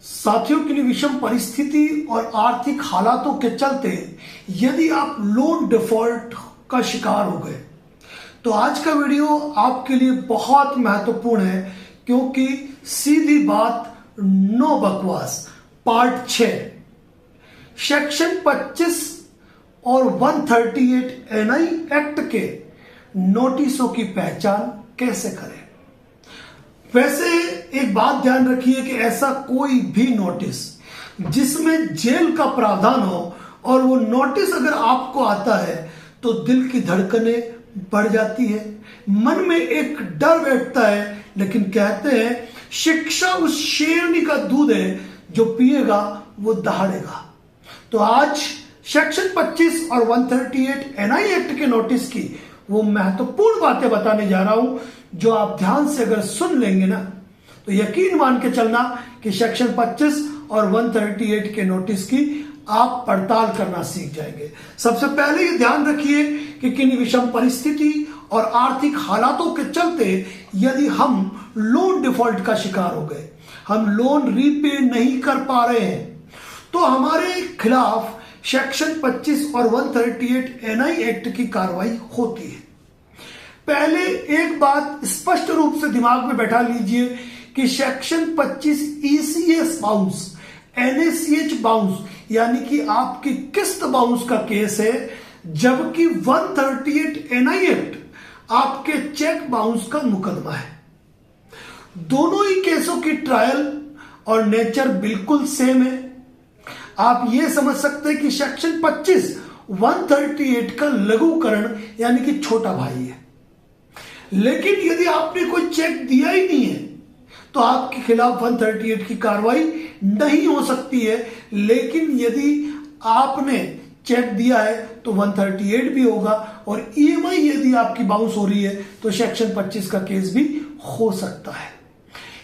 साथियों की विषम परिस्थिति और आर्थिक हालातों के चलते यदि आप लोन डिफॉल्ट का शिकार हो गए तो आज का वीडियो आपके लिए बहुत महत्वपूर्ण है, क्योंकि सीधी बात नो बकवास पार्ट 6 सेक्शन 25 और 138 एनआई एक्ट के नोटिसों की पहचान कैसे करें। वैसे एक बात ध्यान रखिए कि ऐसा कोई भी नोटिस जिसमें जेल का प्रावधान हो और वो नोटिस अगर आपको आता है तो दिल की धड़कनें बढ़ जाती है, मन में एक डर बैठता है। लेकिन कहते हैं शिक्षा उस शेरनी का दूध है जो पिएगा वो दहाड़ेगा। तो आज सेक्शन 25 और 138 एनआई एक्ट के नोटिस की वो महत्वपूर्ण बातें बताने जा रहा हूं, जो आप ध्यान से अगर सुन लेंगे ना तो यकीन मान के चलना कि सेक्शन 25 और 138 के नोटिस की आप पड़ताल करना सीख जाएंगे। सबसे पहले ये ध्यान रखिए कि किन विषम परिस्थिति और आर्थिक हालातों के चलते यदि हम लोन डिफॉल्ट का शिकार हो गए, हम लोन रीपे नहीं कर पा रहे हैं, तो हमारे खिलाफ सेक्शन 25 और 138 एनआई एक्ट की कार्रवाई होती है। पहले एक बात स्पष्ट रूप से दिमाग में बैठा लीजिए कि section 25 ECS bounce, NACH bounce यानी कि आपकी किस्त बाउंस का केस है, जबकि 138 एनआई एक्ट आपके चेक बाउंस का मुकदमा है। दोनों ही केसों की ट्रायल और नेचर बिल्कुल सेम है। आप ये समझ सकते हैं कि सेक्शन 25 138 का लघुकरण यानी कि छोटा भाई है, लेकिन यदि आपने कोई चेक दिया ही नहीं है तो आपके खिलाफ 138 की कार्रवाई नहीं हो सकती है। लेकिन यदि आपने चेक दिया है तो 138 भी होगा, और ईएमआई यदि आपकी बाउंस हो रही है तो सेक्शन 25 का केस भी हो सकता है।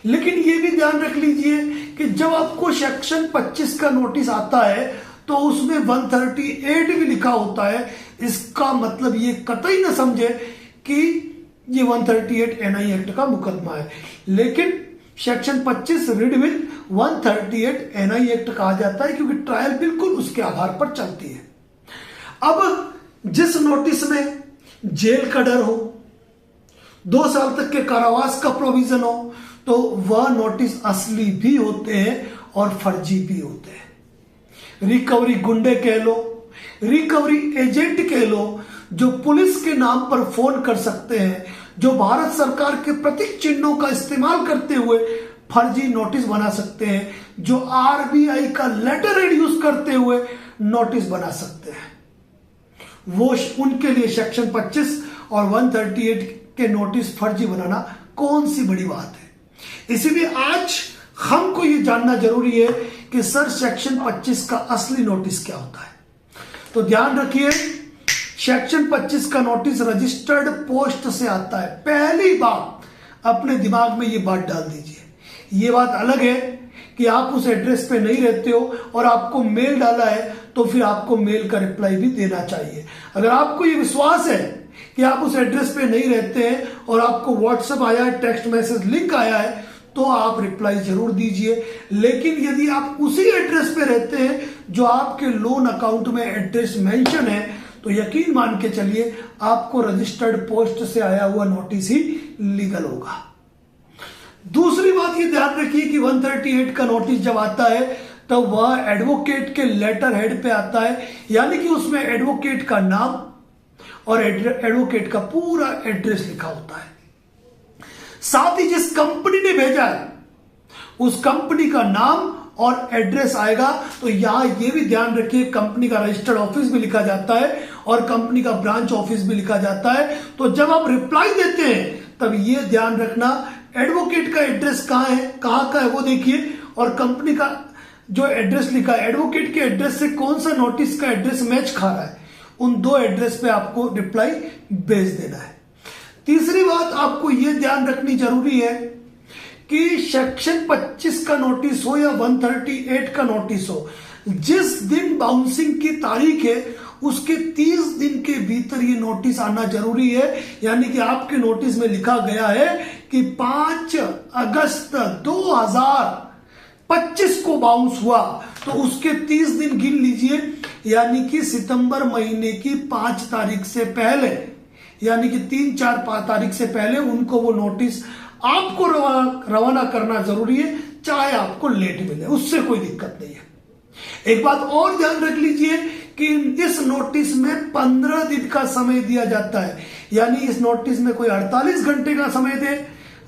लेकिन यह भी ध्यान रख लीजिए कि जब आपको सेक्शन 25 का नोटिस आता है तो उसमें 138 भी लिखा होता है। इसका मतलब ये कतई न समझे कि ये 138 एनआई एक्ट का मुकदमा है, लेकिन section 25 read with 138 NI Act कहा जाता है, क्योंकि ट्रायल बिल्कुल उसके आधार पर चलती है। अब जिस नोटिस में जेल का डर हो, 2 साल तक के कारावास का प्रोविजन हो, तो वह नोटिस असली भी होते हैं और फर्जी भी होते हैं। रिकवरी गुंडे कह लो, रिकवरी एजेंट कह लो, जो पुलिस के नाम पर फोन कर सकते हैं, जो भारत सरकार के प्रतीक चिन्हों का इस्तेमाल करते हुए फर्जी नोटिस बना सकते हैं, जो आरबीआई का लेटर हेड यूज करते हुए नोटिस बना सकते हैं, वो उनके लिए सेक्शन 25 और 138 के नोटिस फर्जी बनाना कौन सी बड़ी बात है। इसीलिए आज हमको ये जानना जरूरी है कि सर सेक्शन 25 का असली नोटिस क्या होता है। तो ध्यान रखिए, सेक्शन 25 का नोटिस रजिस्टर्ड पोस्ट से आता है। पहली बात अपने दिमाग में ये बात डाल दीजिए। ये बात अलग है कि आप उस एड्रेस पे नहीं रहते हो और आपको मेल डाला है तो फिर आपको मेल का रिप्लाई भी देना चाहिए। अगर आपको ये विश्वास है कि आप उस एड्रेस पे नहीं रहते हैं और आपको व्हाट्सएप आया है, टेक्स्ट मैसेज लिंक आया है, तो आप रिप्लाई जरूर दीजिए। लेकिन यदि आप उसी एड्रेस पे रहते हैं जो आपके लोन अकाउंट में एड्रेस मेंशन है, तो यकीन मान के चलिए आपको रजिस्टर्ड पोस्ट से आया हुआ नोटिस ही लीगल होगा। दूसरी बात ये ध्यान रखिए कि 138 का नोटिस जब आता है तब वह एडवोकेट के लेटर हेड पे आता है, यानी कि उसमें एडवोकेट का नाम और एडवोकेट का पूरा एड्रेस लिखा होता है। साथ ही जिस कंपनी ने भेजा है उस कंपनी का नाम और एड्रेस आएगा। तो यहां यह भी ध्यान रखिए, कंपनी का रजिस्टर्ड ऑफिस भी लिखा जाता है और कंपनी का ब्रांच ऑफिस भी लिखा जाता है। तो जब आप रिप्लाई देते हैं तब यह ध्यान रखना एडवोकेट का एड्रेस कहां का है वो देखिए, और कंपनी का जो एड्रेस लिखा है एडवोकेट के एड्रेस से कौन सा नोटिस का एड्रेस मैच खा रहा है, उन 2 एड्रेस पे आपको रिप्लाई भेज देना है। तीसरी बात आपको यह ध्यान रखनी जरूरी है कि सेक्शन 25 का नोटिस हो या 138 का नोटिस हो, जिस दिन बाउंसिंग की तारीख है उसके 30 दिन के भीतर ये नोटिस आना जरूरी है। यानी कि आपके नोटिस में लिखा गया है कि 5 अगस्त 25 को बाउंस हुआ तो उसके 30 दिन गिन लीजिए, यानी कि सितंबर महीने की 5 तारीख से पहले, यानी कि 3-4-5 तारीख से पहले उनको वो नोटिस आपको रवाना करना जरूरी है, चाहे आपको लेट मिले, उससे कोई दिक्कत नहीं है। एक बात और ध्यान रख लीजिए कि इस नोटिस में 15 दिन का समय दिया जाता है, यानी इस नोटिस में कोई 48 घंटे का समय दे,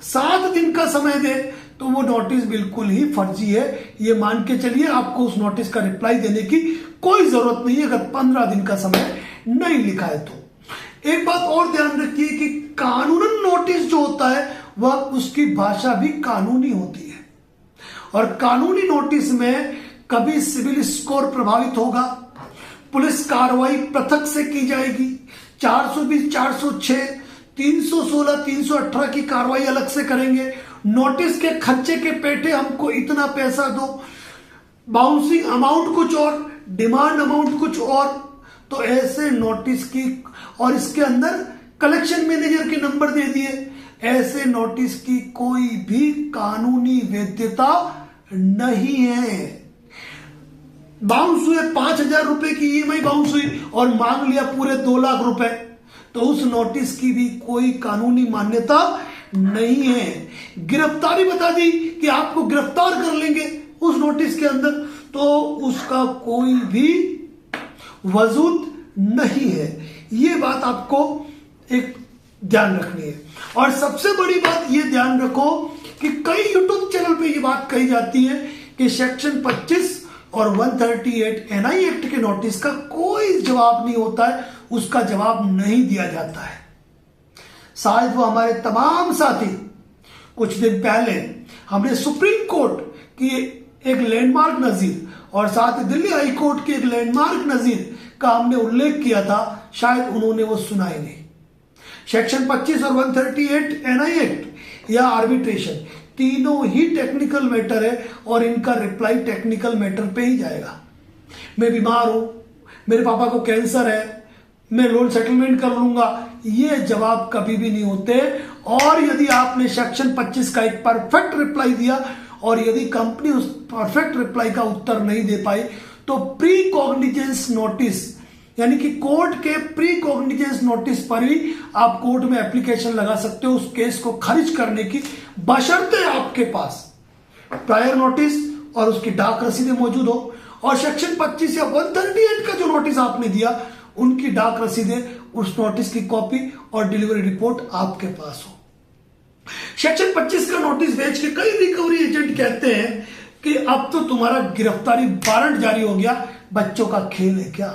7 दिन का समय दे, तो वो नोटिस बिल्कुल ही फर्जी है। ये मान के चलिए आपको उस नोटिस का रिप्लाई देने की कोई जरूरत नहीं है अगर 15 दिन का समय नहीं लिखा है तो। एक बात और ध्यान रखिए कि कानूनन नोटिस जो होता है वह उसकी भाषा भी कानूनी होती है, और कानूनी नोटिस में कभी सिविल स्कोर प्रभावित होगा, पुलिस कार्रवाई पृथक से की जाएगी, 420, 406, 316, 318 की कार्रवाई अलग से करेंगे, नोटिस के खर्चे के पेटे हमको इतना पैसा दो, बाउंसिंग अमाउंट कुछ और, डिमांड अमाउंट कुछ और, तो ऐसे नोटिस की, और इसके अंदर कलेक्शन मैनेजर के नंबर दे दिए, ऐसे नोटिस की कोई भी कानूनी वैधता नहीं है। बाउंस हुए 5,000 रुपए की ईएमआई बाउंस हुई और मांग लिया पूरे 2 लाख रुपए, तो उस नोटिस की भी कोई कानूनी मान्यता नहीं है। गिरफ्तारी बता दी कि आपको गिरफ्तार कर लेंगे उस नोटिस के अंदर, तो उसका कोई भी वजूद नहीं है। ये बात आपको एक ध्यान रखनी है। और सबसे बड़ी बात ये ध्यान रखो कि कई यूट्यूब चैनल पे ये बात कही जाती है कि सेक्शन 25 और 138 एनआई एक्ट के नोटिस का कोई जवाब नहीं होता है, उसका जवाब नहीं दिया जाता है। शायद वो हमारे तमाम साथी, कुछ दिन पहले हमने सुप्रीम कोर्ट की एक लैंडमार्क नजीर और साथ ही दिल्ली हाई कोर्ट की एक लैंडमार्क नजीर का हमने उल्लेख किया था, शायद उन्होंने वो सुना ही नहीं। सेक्शन 25 और 138 एनआई एक्ट या आर्बिट्रेशन तीनों ही टेक्निकल मैटर है और इनका रिप्लाई टेक्निकल मैटर पे ही जाएगा। मैं बीमार हूं, मेरे पापा को कैंसर है, मैं लोन सेटलमेंट कर लूंगा, ये जवाब कभी भी नहीं होते। और यदि आपने सेक्शन 25 का एक परफेक्ट रिप्लाई दिया और यदि कंपनी उस परफेक्ट रिप्लाई का उत्तर नहीं दे पाई, तो प्री कॉग्निजेंस नोटिस, यानी कि कोर्ट के प्री कॉग्निजेंस नोटिस पर ही आप कोर्ट में एप्लीकेशन लगा सकते हो उस केस को खारिज करने की, बशर्ते आपके पास प्रायर नोटिस और उसकी डाक रसीदें मौजूद हो, और सेक्शन 25 या 138 का जो नोटिस आपने दिया उनकी डाक रसीदें, उस नोटिस की कॉपी और डिलीवरी रिपोर्ट आपके पास हो। सेक्शन 25 का नोटिस भेज के कई रिकवरी एजेंट कहते हैं कि अब तो तुम्हारा गिरफ्तारी वारंट जारी हो गया, बच्चों का खेल है क्या?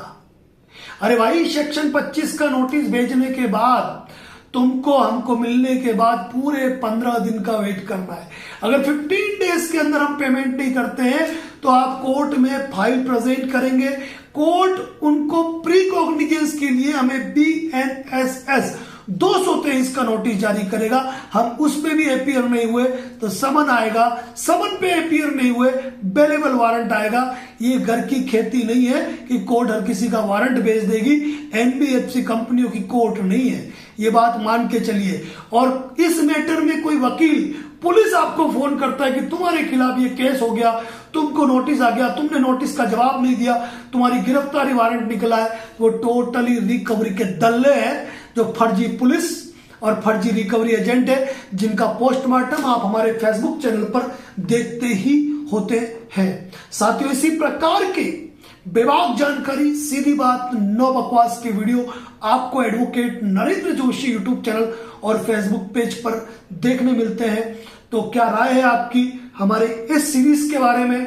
अरे भाई, सेक्शन 25 का नोटिस भेजने के बाद तुमको हमको मिलने के बाद पूरे 15 दिन का वेट करना है। अगर 15 डेज के अंदर हम पेमेंट नहीं करते हैं तो आप कोर्ट में फाइल प्रेजेंट करेंगे, कोर्ट उनको प्री कॉग्निजेंस के लिए हमें BNSS 223 का नोटिस जारी करेगा। हम उस पे भी अपीयर नहीं हुए तो समन आएगा, समन पे अपीयर नहीं हुए बेलेबल वारंट आएगा। ये घर की खेती नहीं है कि कोर्ट हर किसी का वारंट भेज देगी, NBFC कंपनियों की कोर्ट नहीं है, ये बात मान के चलिए। और इस मैटर में कोई वकील, पुलिस आपको फोन करता है कि तुम्हारे खिलाफ ये केस हो गया, तुमको नोटिस आ गया, तुमने नोटिस का जवाब नहीं दिया, तुम्हारी गिरफ्तारी वारंट निकला है, वो टोटली रिकवरी के दल्ले हैं, जो फर्जी पुलिस और फर्जी रिकवरी एजेंट है, जिनका पोस्टमार्टम आप हमारे फेसबुक चैनल पर देखते ही होते हैं। साथियों, इसी प्रकार के बेबाक जानकारी, सीधी बात, नो बकवास के वीडियो आपको advocate Narendra Joshi YouTube channel और फेसबुक पेज पर देखने मिलते हैं। तो क्या राय है आपकी हमारे इस सीरीज के बारे में?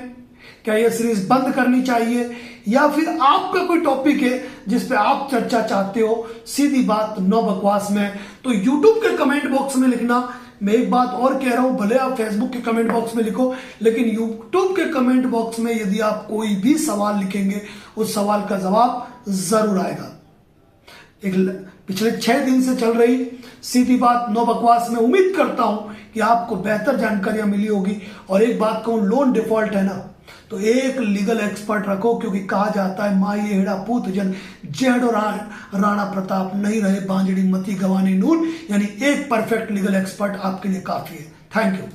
क्या यह सीरीज बंद करनी चाहिए, या फिर आपका कोई टॉपिक है जिस पे आप चर्चा चाहते हो सीधी बात नो बकवास में, तो यूट्यूब के कमेंट बॉक्स में लिखना। मैं एक बात और कह रहा हूं, भले आप फेसबुक के कमेंट बॉक्स में लिखो, लेकिन यूट्यूब के कमेंट बॉक्स में यदि आप कोई भी सवाल लिखेंगे उस सवाल का जवाब जरूर आएगा। पिछले 6 दिन से चल रही सीधी बात नो बकवास में उम्मीद करता हूं कि आपको बेहतर जानकारियां मिली होगी। और एक बात कहूं, लोन डिफॉल्ट है ना, तो एक लीगल एक्सपर्ट रखो, क्योंकि कहा जाता है माई हेड़ा पूत जन जेडो राणा प्रताप नहीं रहे बांजड़ी मती गवानी नून, यानी एक परफेक्ट लीगल एक्सपर्ट आपके लिए काफी है। Thank you.